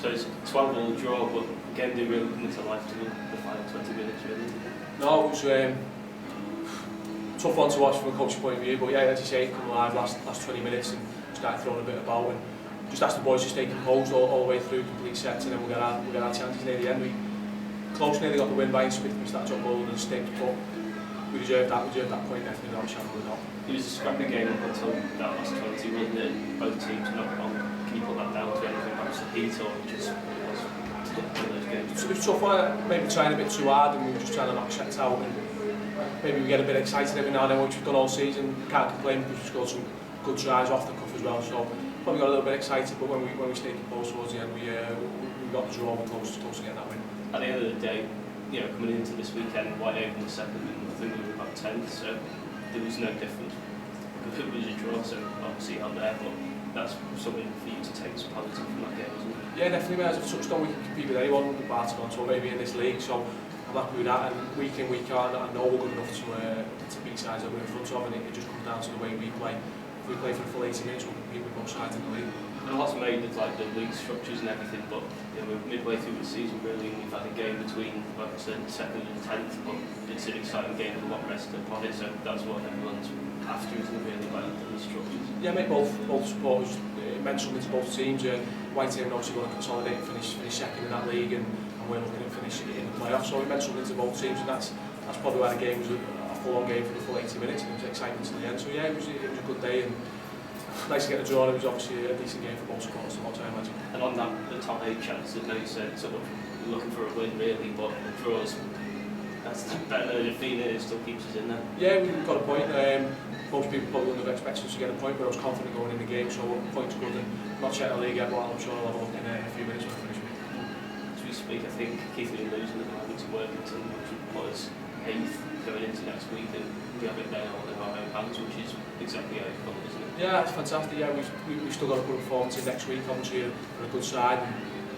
So it's 12-all draw, but again, they really come into life to the final 20 minutes, really. No, it was tough one to watch from a coach's point of view, but yeah, as you say, come alive last 20 minutes and started throwing a bit about and just asked the boys to stay composed all the way through, complete sets, and then we'll get our chances near the end. We nearly got the win by Smith, we started up bowling and sticks, but we deserved that point definitely, without a shadow of a doubt. It was a scrappy game up until that last 20, wasn't it? Both teams knocked on. Can you put that down to anything, perhaps the heat or just was one of those games? So it was a tough one, maybe trying a bit too hard and we were just trying to knock sets out, and maybe we get a bit excited every now and then, which we've done all season. Can't complain because we scored some good tries off the cuff as well, so probably got a little bit excited, but when we stayed composed towards the end, we got the draw, we close to getting that win. At the end of the day, you know, coming into this weekend, Whitehaven was second and I think we were about 10th, so there was no difference. It was a draw, so obviously out there, but that's something for you to take as positive from that game, isn't it? Yeah, definitely, as I've touched on, we can compete with anyone with Barton so maybe in this league, so I'm happy with that, and week in, week out, I know we're good enough to beat sides that we're in front of, and it just comes down to the way we play. If we play for the full 80 minutes, we'll compete with both sides in the league. And lots made of like the league structures and everything, but you know, we're midway through the season really, and we've had a game between, like I said, 2nd and 10th, but it's an exciting game with a lot of rest upon it, so that's what everyone's after, isn't it, really, like the structures? Yeah, mate, both supporters, it meant something to both teams. Whitehaven obviously want to consolidate and finish second in that league, and we're looking at finishing in the playoffs, so it meant something to both teams, and that's probably why the game was a full-on game for the full 80 minutes, and it was exciting to the end. So yeah, it was a good day, and nice to get a draw. It was obviously a decent game for both supporters to watch, I imagine. And on that, the top 8 chances, I know you said sort of looking for a win really, but the draws, that's better than a defeat, it still keeps us in there. Yeah, we've got a point. Most people probably wouldn't have expected us to get a point, but I was confident going in the game, so a point's good. And not checked the league yet, but I'm sure I'll have a look in a few minutes when I finish with it. As we speak, I think Keithley are losing at the moment to Worthington, which would put us 8th going into next week, and we have it there in our own hands, which is exactly how you call it, isn't it? Yeah, it's fantastic. Yeah, we've still got a good performance in next week, obviously, for a good side. And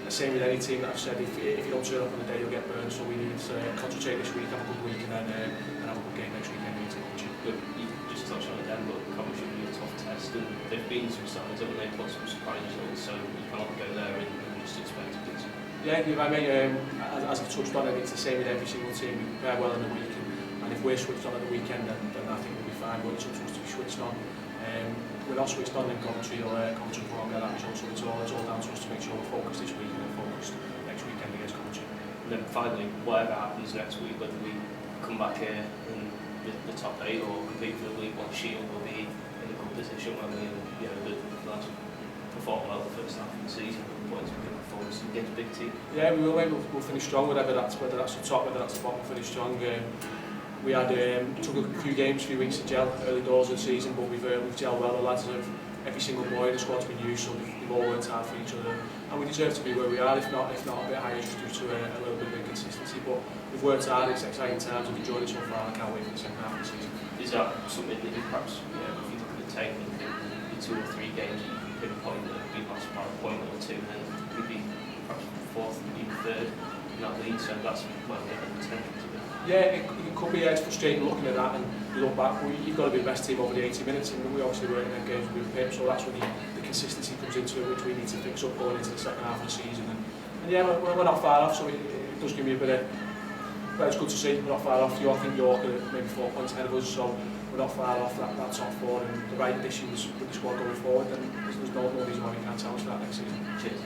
the same with any team that I've said, if you don't turn up on the day, you'll get burned. So we need to concentrate this week, have a good week, and then have a good game next weekend against Coventry. Good. You just touched on it then, but Coventry will be a tough test, and they've been some sides, haven't they? Put some surprise results, so you can't go there and just expect to beat them. Yeah, you're right, mate. As I've touched on it, it's the same with every single team. We prepare well in the week, and if we're switched on at the weekend, then I think we'll be fine. But it's up to us to be switched on. We're not switched on in Coventry, Coventry won't get that result, so it's all down to us to make sure we're focused this week and then focused next weekend against Coventry. And then finally, whatever happens next week, whether we come back here in the top 8 or compete for the League One Shield, we'll be in a good position when we, you know, the lads perform well the first half of the season, points we can perform against big team. Yeah, we will, mate. We'll finish strong, whether that's the top, whether that's the bottom, we'll finish strong. We had took a few games, a few weeks to gel early doors of the season, but we've gelled well. The lads have, every single boy in the squad's been used, so they've all worked hard for each other, and we deserve to be where we are, if not a bit higher, just due to a little bit of inconsistency. But we've worked hard, it's exciting times, we've enjoyed it so far, and I can't wait for the second half of the season. Is that something that you perhaps, you know, if you look at the table, the 2 or 3 games that you can pinpoint that would be lost by a point or 2, then we'd be perhaps 4th, even 3rd in that league, so that's well we have the potential to be. Yeah, it could be. It's frustrating looking at that, and you look back. You've got to be the best team over the 80 minutes, and we obviously were in them games with Pip, so that's when the consistency comes into it, which we need to fix up going into the second half of the season. And yeah, we're not far off, so it does give me a bit of. Well, it's good to see we're not far off. I think York are maybe 4 points ahead of us, so we're not far off that top 4, and the right additions with the squad going forward. And there's no reason why we can't challenge that next season. Cheers.